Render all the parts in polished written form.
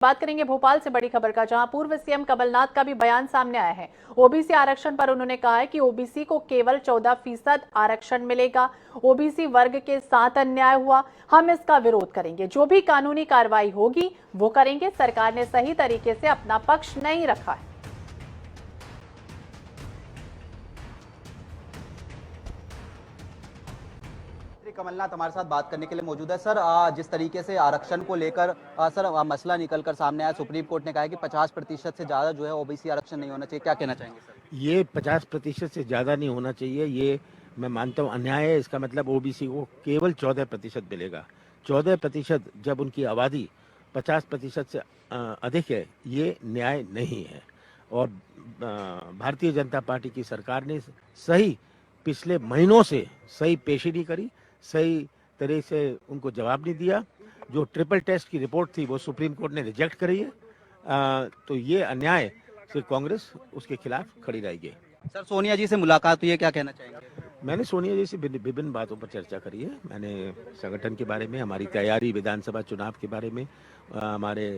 बात करेंगे भोपाल से बड़ी खबर का, जहां पूर्व सीएम कमलनाथ का भी बयान सामने आया है। ओबीसी आरक्षण पर उन्होंने कहा है कि ओबीसी को केवल 14% आरक्षण मिलेगा। ओबीसी वर्ग के साथ अन्याय हुआ, हम इसका विरोध करेंगे। जो भी कानूनी कार्रवाई होगी वो करेंगे। सरकार ने सही तरीके से अपना पक्ष नहीं रखा है। कमलनाथ हमारे साथ बात करने के लिए मौजूद है। सर, जिस तरीके से आरक्षण को लेकर सर मसला निकलकर सामने आया, सुप्रीम कोर्ट ने कहा है कि 50% से ज्यादा जो है ओबीसी आरक्षण नहीं होना चाहिए, क्या कहना चाहेंगे सर? ये 50% से ज्यादा नहीं होना चाहिए, ये मैं मानता हूँ अन्याय है। इसका मतलब ओबीसी को केवल 14% मिलेगा। 14% जब उनकी आबादी 50% से अधिक है, ये न्याय नहीं है। और भारतीय जनता पार्टी की सरकार ने सही पिछले महीनों से सही पेशी करी, सही तरह से उनको जवाब नहीं दिया। जो ट्रिपल टेस्ट की रिपोर्ट थी वो सुप्रीम कोर्ट ने रिजेक्ट करी है। तो ये अन्याय से कांग्रेस उसके खिलाफ खड़ी रहेगी। सर, सोनिया जी से मुलाकात हुई है, क्या कहना चाहेंगे? मैंने सोनिया जी से विभिन्न बातों पर चर्चा करी है। मैंने संगठन के बारे में, हमारी तैयारी विधानसभा चुनाव के बारे में, हमारे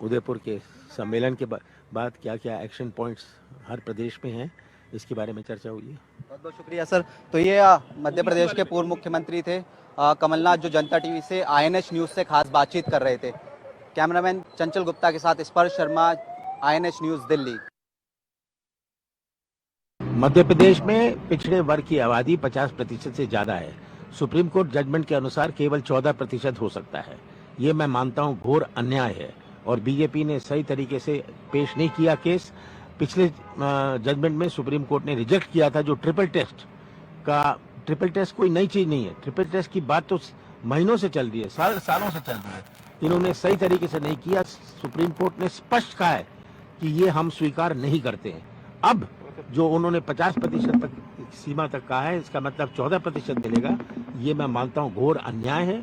उदयपुर के सम्मेलन के बाद क्या क्या एक्शन पॉइंट्स हर प्रदेश में हैं, इसके बारे में चर्चा हुई है। बहुत बहुत शुक्रिया सर। तो ये मध्य प्रदेश के पूर्व मुख्यमंत्री थे कमलनाथ, जो जनता टीवी से आईएनएच न्यूज से खास बातचीत कर रहे थे। कैमरामैन चंचल गुप्ता के साथ स्पर्श शर्मा, आईएनएच न्यूज, दिल्ली। मध्य प्रदेश में पिछड़े वर्ग की आबादी 50% से ज्यादा है। सुप्रीम कोर्ट जजमेंट के अनुसार केवल 14% हो सकता है। ये मैं मानता हूं घोर अन्याय है और बीजेपी ने सही तरीके से पेश नहीं किया केस। पिछले जजमेंट में सुप्रीम कोर्ट ने रिजेक्ट किया था जो ट्रिपल टेस्ट कोई नई चीज नहीं है। ट्रिपल टेस्ट की बात तो महीनों से चल रही है, सालों से चल रही है। इन्होंने सही तरीके से नहीं किया। सुप्रीम कोर्ट ने स्पष्ट कहा है कि ये हम स्वीकार नहीं करते हैं। अब जो उन्होंने 50% तक सीमा तक कहा है, इसका मतलब 14% मिलेगा। ये मैं मानता हूं घोर अन्याय है।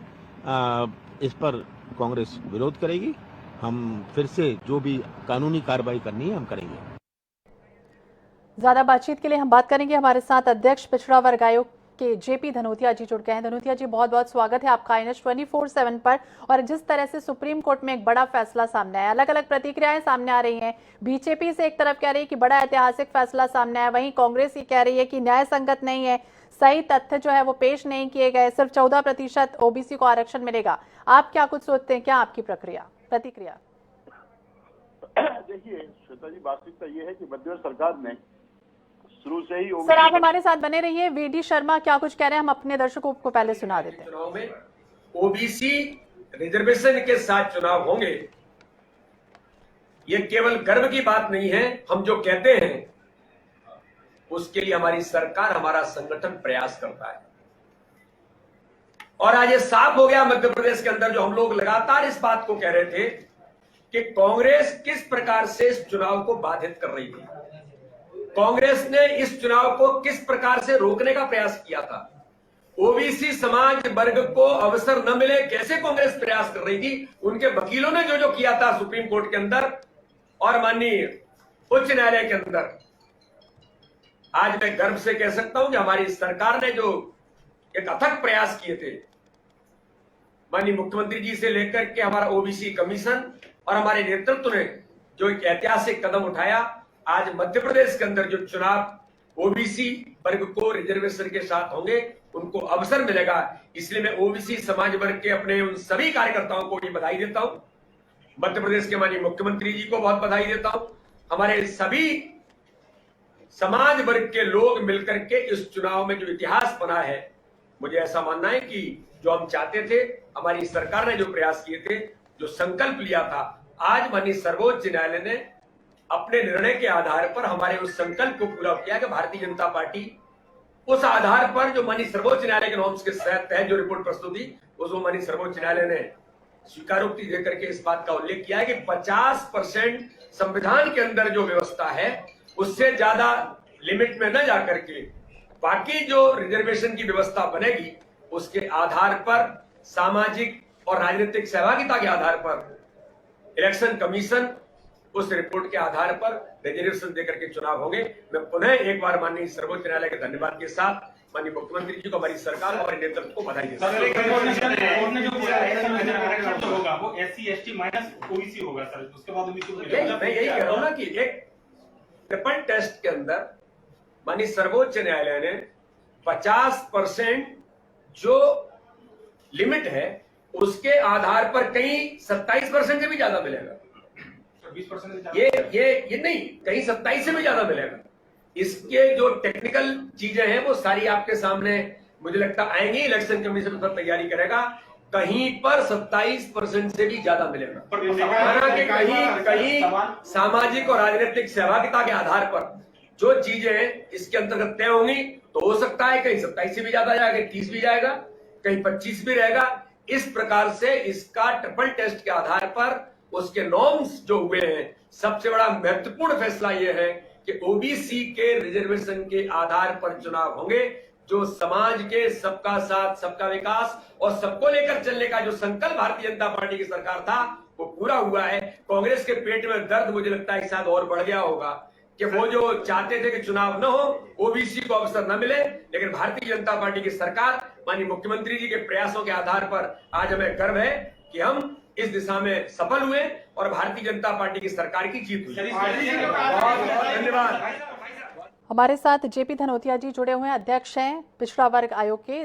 इस पर कांग्रेस विरोध करेगी। हम फिर से जो भी कानूनी कार्रवाई करनी है हम करेंगे। ज्यादा बातचीत के लिए हम बात करेंगे। हमारे साथ अध्यक्ष पिछड़ा वर्ग आयोग के जेपी धनोतिया जी जुड़ गए हैं। धनोतिया जी, बहुत बहुत स्वागत है आपका आईएनएच 24/7 पर। और जिस तरह से सुप्रीम कोर्ट में एक बड़ा फैसला सामने आया, अलग अलग प्रतिक्रियाएं सामने आ रही हैं। बीजेपी से एक तरफ कह रही है कि बड़ा ऐतिहासिक फैसला सामने आया, वहीं कांग्रेस ही कह रही है कि न्याय संगत नहीं है, सही तथ्य जो है वो पेश नहीं किए गए, सिर्फ 14% ओबीसी को आरक्षण मिलेगा। आप क्या कुछ सोचते हैं, क्या आपकी प्रतिक्रिया? देखिए श्वेता जी, वास्तविकता ये है कि मध्य प्रदेश सरकार ने शुरू से ही सर, आप हमारे साथ बने रहिए। वीडी शर्मा क्या कुछ कह रहे हैं, हम अपने दर्शकों को पहले सुना देते हैं। चुनाव में ओबीसी रिजर्वेशन के साथ चुनाव होंगे, ये केवल गर्व की बात नहीं है। हम जो कहते हैं उसके लिए हमारी सरकार, हमारा संगठन प्रयास करता है। और आज ये साफ हो गया मध्य प्रदेश के अंदर, जो हम लोग लगातार इस बात को कह रहे थे कि कांग्रेस किस प्रकार से इस चुनाव को बाधित कर रही थी, कांग्रेस ने इस चुनाव को किस प्रकार से रोकने का प्रयास किया था, ओबीसी समाज वर्ग को अवसर न मिले कैसे कांग्रेस प्रयास कर रही थी। उनके वकीलों ने जो जो किया था सुप्रीम कोर्ट के अंदर और माननीय उच्च न्यायालय के अंदर, आज मैं गर्व से कह सकता हूं कि हमारी सरकार ने जो एक अथक प्रयास किए थे, माननीय मुख्यमंत्री जी से लेकर के हमारा ओबीसी कमीशन और हमारे नेतृत्व ने जो एक ऐतिहासिक कदम उठाया, आज मध्य प्रदेश के अंदर जो चुनाव ओबीसी वर्ग को रिजर्वेशन के साथ होंगे, उनको अवसर मिलेगा। इसलिए मैं ओबीसी समाज वर्ग के अपने उन सभी कार्यकर्ताओं को ये बधाई देता हूं। मध्य प्रदेश के माननीय मुख्यमंत्री जी को बहुत बधाई देता हूं। हमारे सभी समाज वर्ग के लोग मिलकर के इस चुनाव में जो इतिहास बना है, मुझे ऐसा मानना है कि जो हम चाहते थे, हमारी सरकार ने जो प्रयास किए थे, जो संकल्प लिया था, आज माननीय सर्वोच्च न्यायालय ने अपने निर्णय के आधार पर हमारे उस संकल्प को पूरा किया कि भारतीय जनता पार्टी उस आधार पर जो माननीय सर्वोच्च न्यायालय के नॉर्म्स के तहत जो रिपोर्ट प्रस्तुत हुई, उसको माननीय सर्वोच्च न्यायालय ने स्वीकारोक्ति देकर के इस बात का उल्लेख किया है कि 50% संविधान के अंदर जो व्यवस्था है उससे ज्यादा लिमिट में न जाकर के बाकी जो रिजर्वेशन की व्यवस्था बनेगी उसके आधार पर, सामाजिक और राजनीतिक सहभागिता के आधार पर इलेक्शन कमीशन उस रिपोर्ट के आधार पर रिजर्वेशन देकर के चुनाव होंगे। मैं पुनः एक बार माननीय सर्वोच्च न्यायालय के धन्यवाद के साथ माननीय मुख्यमंत्री जी को, हमारी सरकार को, हमारे नेतृत्व को बधाई देता हूं। सर, एक कोर्ट ने जो बोला है आरक्षण जो होगा वो SC ST माइनस OBC होगा सर, उसके बाद OBC को मिलेगा। मैं यही कह रहा हूं ना कि एक ट्रिपल टेस्ट के अंदर माननीय सर्वोच्च न्यायालय ने 50% जो लिमिट है उसके आधार पर कहीं 27% से भी ज्यादा मिलेगा। 20% से ये नहीं, कहीं 27 से भी ज्यादा मिलेगा। इसके जो टेक्निकल चीजें हैं वो सारी आपके सामने मुझे लगता आएंगी। इलेक्शन कमीशन पर तैयारी करेगा, कहीं पर 27% से भी ज्यादा मिलेगा। हालांकि कहीं सामाजिक और राजनीतिक सहभागिता के आधार पर जो चीजें इसके अंतर्गत तय होंगी तो हो सकता है कहीं 27 से भी ज्यादा जाएगा, 30 भी जाएगा, कहीं 25 भी रहेगा। इस प्रकार से इसका ट्रिपल टेस्ट के आधार पर उसके नॉर्म्स जो हुए हैं, सबसे बड़ा महत्वपूर्ण फैसला यह है कि ओबीसी के रिजर्वेशन के आधार पर चुनाव होंगे। जो समाज के सबका साथ, सबका विकास और सबको लेकर चलने का जो संकल्प भारतीय जनता पार्टी की सरकार था वो पूरा हुआ है। कांग्रेस के पेट में दर्द मुझे लगता है शायद और बढ़ गया होगा कि वो जो चाहते थे कि चुनाव न हो, ओबीसी को अवसर न मिले, लेकिन भारतीय जनता पार्टी की सरकार माननीय मुख्यमंत्री जी के प्रयासों के आधार पर आज हमें गर्व है कि हम इस दिशा में सफल हुए और भारतीय जनता पार्टी की सरकार की जीत हुई। बहुत धन्यवाद। हमारे साथ जेपी धनोतिया जी जुड़े हुए हैं, अध्यक्ष हैं पिछड़ा वर्ग आयोग के।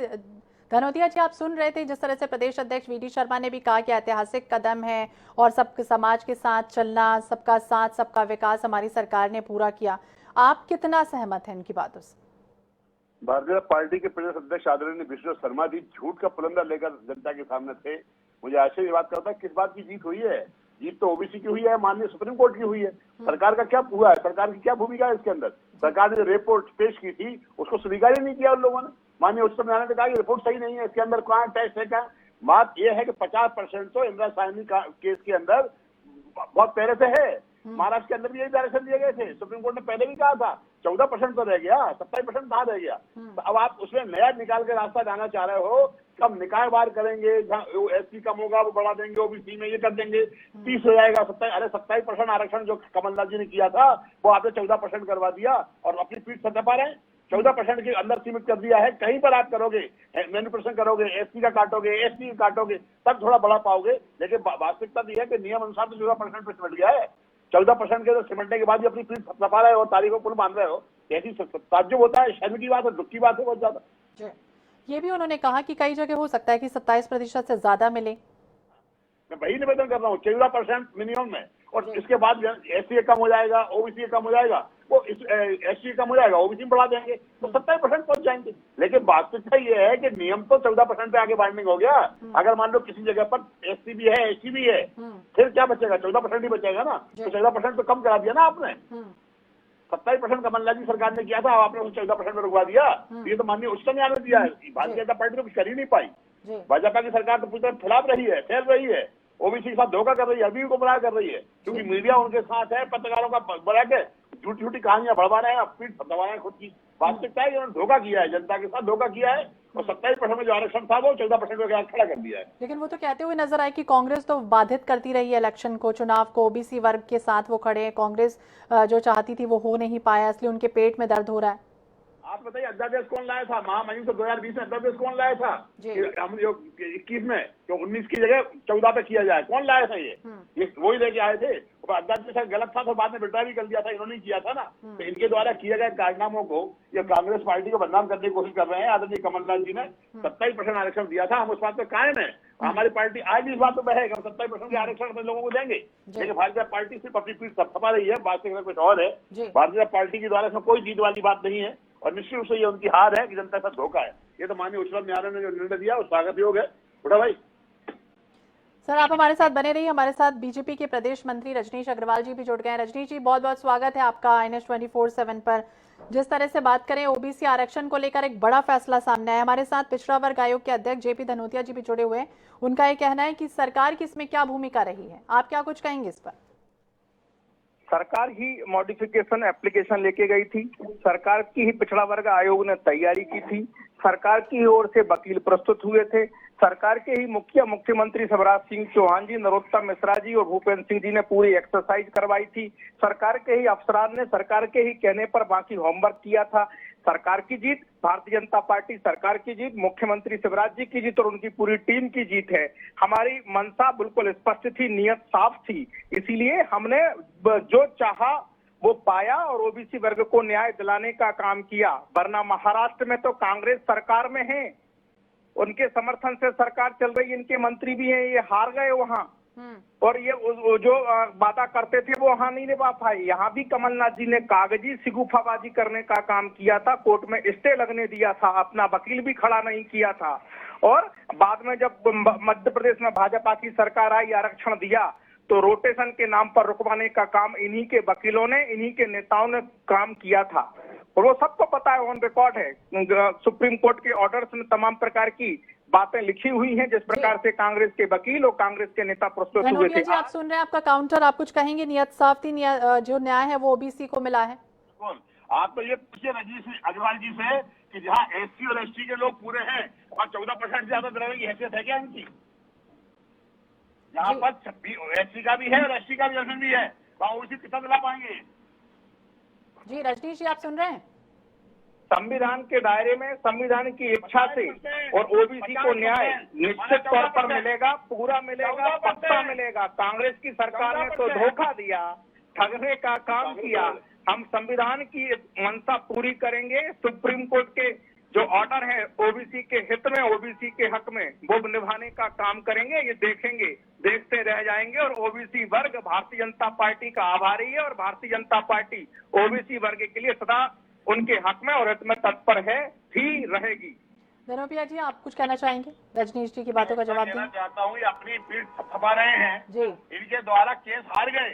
धनोतिया जी, आप सुन रहे थे जिस तरह से प्रदेश अध्यक्ष वीडी शर्मा ने भी कहा कि ऐतिहासिक कदम है और सब समाज के साथ चलना, सबका साथ सबका विकास हमारी सरकार ने पूरा किया। आप कितना सहमत हैं इनकी बातों से? भारतीय जनता पार्टी के प्रदेश अध्यक्ष आदरणीय विष्णु शर्मा जी झूठ का पुलंदा लेकर जनता के सामने थे। मुझे आश्चर्य बात करता है किस बात की जीत हुई है। जीत तो ओबीसी की हुई है, माननीय सुप्रीम कोर्ट की हुई है। सरकार का क्या हुआ है, सरकार की क्या भूमिका है इसके अंदर? सरकार ने जो रिपोर्ट पेश की थी उसको स्वीकार ही नहीं किया उन लोगों ने। माननीय उच्चतम न्यायालय ने कहा कि रिपोर्ट सही नहीं है, इसके अंदर कहाँ टेस्ट है क्या। बात यह है कि 50% तो इंदिरा साहनी का केस के अंदर बहुत पहले से है। महाराष्ट्र के अंदर भी यही डायरेक्शन दिए गए थे। सुप्रीम कोर्ट ने पहले भी कहा था 14% तो रह गया, 27% कहाँ रह गया। तो अब आप उसमें नया निकाल के रास्ता जाना चाह रहे हो। कब निकाय वार करेंगे, जहाँ एससी कम होगा वो बढ़ा देंगे, ओबीसी में ये कर देंगे, 30 हो जाएगा। 27% आरक्षण जो कमलनाथ जी ने किया था वो आपने 14% करवा दिया और अपनी पीठ सत्ता पा रहे हैं। 14% के अंदर सीमित कर दिया है। कहीं पर आप करोगे, मैनिपुलेशन करोगे, एससी का काटोगे, एसटी का काटोगे, तब थोड़ा बढ़ा पाओगे। लेकिन वास्तविकता यह है कि नियम अनुसार तो 14% पे सिमट गया है। 14% के तो सिमटने के बाद भी अपनी पीठ थपथपा रहे हो, तारीखों को मान रहे हो। ऐसी ताज्जुब होता है, शर्म की बात है, दुख की बात है बहुत ज्यादा। ये भी उन्होंने कहा कि कई जगह हो सकता है कि 27% से ज्यादा मिले। मैं वही निवेदन कर रहा हूँ, 14% मिनिमम है और इसके बाद एससी कम हो जाएगा, ओबीसी कम हो जाएगा, वो एससी कम हो जाएगा, ओबीसी बढ़ा देंगे तो 27% पहुंच जाएंगे। लेकिन वास्तविकता ये है कि नियम तो 14% पे आगे बाइंडिंग हो गया। अगर मान लो किसी जगह पर एससी भी है, एससी भी है, फिर क्या बचेगा? 14% ही बचेगा ना। तो 14% तो कम करा दिया ना आपने। 27% कमलनाथ जी सरकार ने किया था, आपने उसे 14% में रुकवा दिया। ये तो माननीय उच्चतम न्यायालय ने दिया है। भारतीय जनता पार्टी तो कुछ कर ही नहीं पाई। भाजपा की सरकार तो पूरी तरह खिलाफ रही है, फैल रही है, ओबीसी के साथ धोखा कर रही है, अभी को गुमराह कर रही है, क्योंकि मीडिया उनके साथ है। पत्रकारों का बढ़ा के झूठी झूठी कहानियां बढ़वा रहे हैं, पीठ दबा रहे हैं खुद की। वास्तविकता है कि उन्होंने धोखा किया है, जनता के साथ धोखा किया है और 27% में जो आरक्षण था वो 14% में खड़ा कर दिया है। लेकिन वो तो कहते हुए नजर आए कि कांग्रेस तो बाधित करती रही है इलेक्शन को, चुनाव को। ओबीसी वर्ग के साथ वो खड़े हैं, कांग्रेस जो चाहती थी वो हो नहीं पाया, इसलिए उनके पेट में दर्द हो रहा है। आप बताइए अध्यादेश कौन लाया था? महामहिम तो 2020 में अध्यादेश कौन लाया था? हम जो 21 में जो 19 की जगह 14 पे किया जाए, कौन लाया था? ये वही लेके आए थे। अध्यादेश गलत था तो बाद में विड्रॉ भी कर दिया था, इन्होंने किया था ना। तो इनके द्वारा किए गए कारनामों को ये कांग्रेस पार्टी को बदनाम करने की कोशिश कर रहे हैं। आदरणीय कमलनाथ जी ने 27% आरक्षण दिया था, हम उस बात पे कायम है। हमारी पार्टी आज भी इस बात पे है कि हम 27% के आरक्षण अपने लोगों को देंगे। लेकिन भारतीय जनता पार्टी सिर्फ अपनी पीठ थपथपा रही है, वास्तविकता कुछ और है। भारतीय जनता पार्टी के द्वारा इसमें कोई जीत वाली बात नहीं है और निश्चित रूप से ये उनकी हार है कि जनता का धोखा है। ये तो माननीय उच्चतम न्यायालय ने जो निर्णय दिया वो स्वागत योग है। उठा भाई। सर, आप हमारे साथ बने रहिए। हमारे साथ बीजेपी के प्रदेश मंत्री रजनीश अग्रवाल जी भी जुड़ गए हैं। रजनीश जी, बहुत बहुत स्वागत है आपका INS 24/7 पर। जिस तरह से बात करें, ओबीसी आरक्षण को लेकर एक बड़ा फैसला सामने आया। हमारे साथ पिछड़ा वर्ग आयोग के अध्यक्ष जेपी धनोतिया जी भी जुड़े हुए हैं। उनका ये कहना है कि सरकार की इसमें क्या भूमिका रही है, आप क्या कुछ कहेंगे इस पर? सरकार ही मॉडिफिकेशन एप्लीकेशन लेके गई थी, सरकार की ही पिछड़ा वर्ग आयोग ने तैयारी की थी, सरकार की ओर से वकील प्रस्तुत हुए थे, सरकार के ही मुख्यमंत्री शिवराज सिंह चौहान जी, नरोत्तम मिश्रा जी और भूपेंद्र सिंह जी ने पूरी एक्सरसाइज करवाई थी। सरकार के ही अफसरान ने सरकार के ही कहने पर बाकी होमवर्क किया था। सरकार की जीत, भारतीय जनता पार्टी सरकार की जीत, मुख्यमंत्री शिवराज जी की जीत और उनकी पूरी टीम की जीत है। हमारी मंशा बिल्कुल स्पष्ट थी, नियत साफ थी, इसीलिए हमने जो चाहा वो पाया और ओबीसी वर्ग को न्याय दिलाने का काम किया। वरना महाराष्ट्र में तो कांग्रेस सरकार में है, उनके समर्थन से सरकार चल रही, इनके मंत्री भी हैं, ये हार गए वहां और ये जो वादा करते थे वो वहां नहीं निभा पाए। यहाँ भी कमलनाथ जी ने कागजी सिगुफाबाजी करने का काम किया था, कोर्ट में स्टे लगने दिया था, अपना वकील भी खड़ा नहीं किया था और बाद में जब मध्य प्रदेश में भाजपा की सरकार आई, आरक्षण दिया तो रोटेशन के नाम पर रुकवाने का काम इन्हीं के वकीलों ने, इन्हीं के नेताओं ने काम किया था और वो सबको पता है, ऑन रिकॉर्ड है। सुप्रीम कोर्ट के ऑर्डर्स में तमाम प्रकार की बातें लिखी हुई हैं, जिस प्रकार से कांग्रेस के वकील और कांग्रेस के नेता प्रस्तुत हुए धनोपिया थे। जी, आप सुन रहे हैं, आपका काउंटर, आप कुछ कहेंगे? नियत साफ थी, जो न्याय है वो ओबीसी को मिला है। आप तो ये पूछिए रजनीश अग्रवाल जी से कि जहाँ एससी और एसटी के लोग पूरे हैं और 14% से ज्यादा दिलाने की हैसियत है क्या इनकी? यहाँ पर एससी का भी है और एसटी का भी दर्शन भी है, वहाँ ओबीसी कितना दिला पाएंगे? जी रजनीश जी, आप सुन रहे हैं? संविधान के दायरे में, संविधान की इच्छा से और ओबीसी को न्याय निश्चित तौर पर मिलेगा, पूरा मिलेगा, पक्का मिलेगा। कांग्रेस की सरकार ने तो धोखा दिया, ठगने का काम किया। हम संविधान की मंशा पूरी करेंगे, सुप्रीम कोर्ट के जो ऑर्डर है ओबीसी के हित में, ओबीसी के हक में, वो निभाने का काम करेंगे। ये देखेंगे, देखते रह जाएंगे और ओबीसी वर्ग भारतीय जनता पार्टी का आभारी है और भारतीय जनता पार्टी ओबीसी वर्ग के लिए सदा उनके हक में और हित में तत्पर है, ही रहेगी। धनोपिया जी, आप कुछ कहना चाहेंगे? रजनीश जी की बातों का जवाब कहना दें। चाहता हूँ, ये अपनी पीठ थपथपा रहे हैं जी, इनके द्वारा केस हार गए।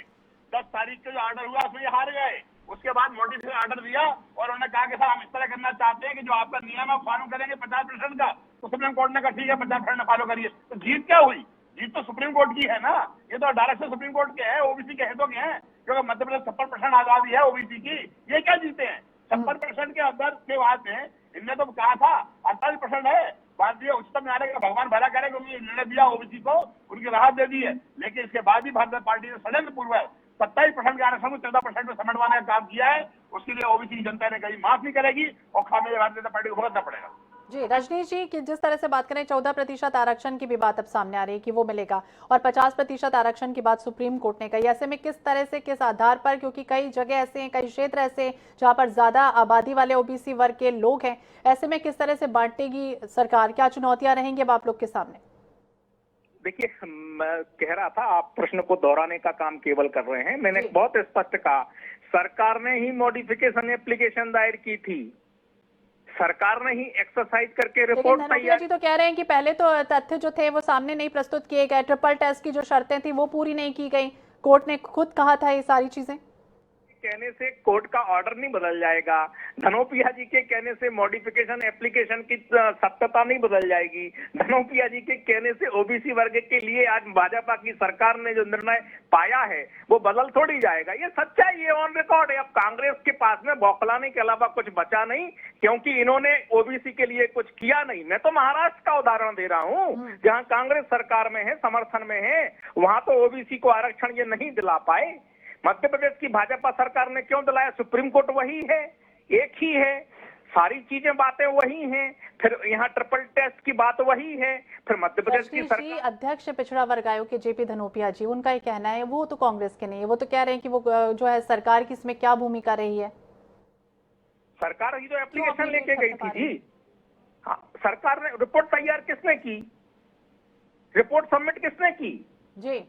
10 तारीख को जो ऑर्डर हुआ उसमें ये हार गए, उसके बाद मॉडिफिकेशन ऑर्डर दिया और उन्होंने कहा कि सर हम इस तरह करना चाहते हैं कि जो आपका नियम है फॉलो करेंगे 50% का, तो सुप्रीम कोर्ट ने कहा ठीक है 50% फॉलो करिए। तो जीत क्या हुई? जीत तो सुप्रीम कोर्ट की है ना, ये तो डायरेक्शन सुप्रीम कोर्ट के है, ओबीसी के हितों के हैं, क्योंकि मध्य प्रदेश 56% आजादी है ओबीसी की। ये क्या जीते हैं? 56% के अंदर के बाद में इनने तो कहा था 48% है, भारतीय उच्चतम न्यायालय का भगवान भला करे उन्होंने निर्णय दिया, ओबीसी को उनकी राहत दे दी है। लेकिन इसके बाद भी भारतीय पार्टी ने षड्यंत्र पूर्वक 27% के आरक्षण को 14% में समेटवाने का काम किया है। उसके लिए ओबीसी की जनता ने कहीं माफ नहीं करेगी और खामियाजा भारतीय जनता पार्टी को भुगतना पड़ेगा। जी रजनीश जी, कि जिस तरह से बात करें 14% आरक्षण की भी बात अब सामने आ रही है कि वो मिलेगा और 50% आरक्षण की बात सुप्रीम कोर्ट ने कही, ऐसे में किस तरह से, किस आधार पर, क्योंकि कई जगह ऐसे हैं, कई क्षेत्र ऐसे हैं जहां पर ज्यादा आबादी वाले ओबीसी वर्ग के लोग हैं, ऐसे में किस तरह से बांटेगी सरकार? क्या चुनौतियां रहेंगी अब आप लोग के सामने? देखिए, मैं कह रहा था, आप प्रश्न को दोहराने का काम केवल कर रहे हैं। मैंने बहुत स्पष्ट कहा, सरकार ने ही मॉडिफिकेशन एप्लीकेशन दायर की थी, सरकार ने ही एक्सरसाइज करके रिपोर्ट तैयार। जी तो कह रहे हैं कि पहले तो तथ्य जो थे वो सामने नहीं प्रस्तुत किए गए, ट्रिपल टेस्ट की जो शर्तें थी वो पूरी नहीं की गई, कोर्ट ने खुद कहा था ये सारी चीजें। कहने से कोर्ट का ऑर्डर नहीं बदल जाएगा, धनोपिया जी के कहने से मॉडिफिकेशन एप्लीकेशन की सत्यता नहीं बदल जाएगी, धनोपिया जी के कहने से ओबीसी वर्ग के लिए आज भाजपा की सरकार ने जो निर्णय पाया है वो बदल थोड़ी जाएगा। ये सच्चाई, ये ऑन रिकॉर्ड है। अब कांग्रेस के पास में बौखलाने के अलावा कुछ बचा नहीं, क्योंकि इन्होंने ओबीसी के लिए कुछ किया नहीं। मैं तो महाराष्ट्र का उदाहरण दे रहा हूँ, जहाँ कांग्रेस सरकार में है, समर्थन में है, वहां तो ओबीसी को आरक्षण ये नहीं दिला पाए। मध्य प्रदेश की भाजपा सरकार ने क्यों दिलाया? सुप्रीम कोर्ट वही है, एक ही है, सारी चीजें बातें वही हैं, फिर यहाँ ट्रिपल टेस्ट की बात वही है, फिर मध्य प्रदेश की सरकार। अध्यक्ष पिछड़ा वर्ग आयोग के जेपी धनोपिया जी, उनका ये कहना है, वो तो कांग्रेस के नहीं है, वो तो कह रहे हैं कि वो जो है सरकार की इसमें क्या भूमिका रही है? सरकार ही तो एप्लीकेशन लेके गई थी जी। हाँ, सरकार ने रिपोर्ट तैयार किसने की? रिपोर्ट सबमिट किसने की? जी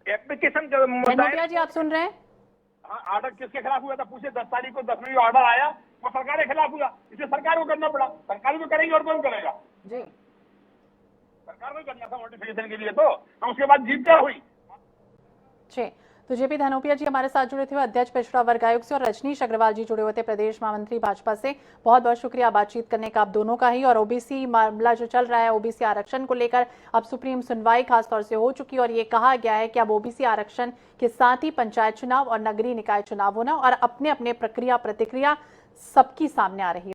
एप्लीकेशन। धनोपिया जी, आप सुन रहे हैं? ऑर्डर किसके खिलाफ हुआ था? पूछे 10 तारीख को 10वीं ऑर्डर आया, वो सरकार के खिलाफ हुआ, इसे सरकार को करना पड़ा। सरकार भी करेगी और कौन करेगा? जी, सरकार को करना था नोटिफिकेशन के लिए, तो उसके बाद जीत क्या हुई? जी, तो जेपी धनोपिया जी हमारे साथ जुड़े थे, अध्यक्ष पिछड़ा वर्ग आयोग से, और रजनीश अग्रवाल जी जुड़े हुए थे प्रदेश महामंत्री भाजपा से। बहुत बहुत शुक्रिया बातचीत करने का आप दोनों का ही। और ओबीसी मामला जो चल रहा है, ओबीसी आरक्षण को लेकर अब सुप्रीम सुनवाई खासतौर से हो चुकी है और ये कहा गया है कि अब ओबीसी आरक्षण के साथ ही पंचायत चुनाव और नगरीय निकाय चुनाव होना और अपने अपने प्रक्रिया प्रतिक्रिया सबकी सामने आ रही है।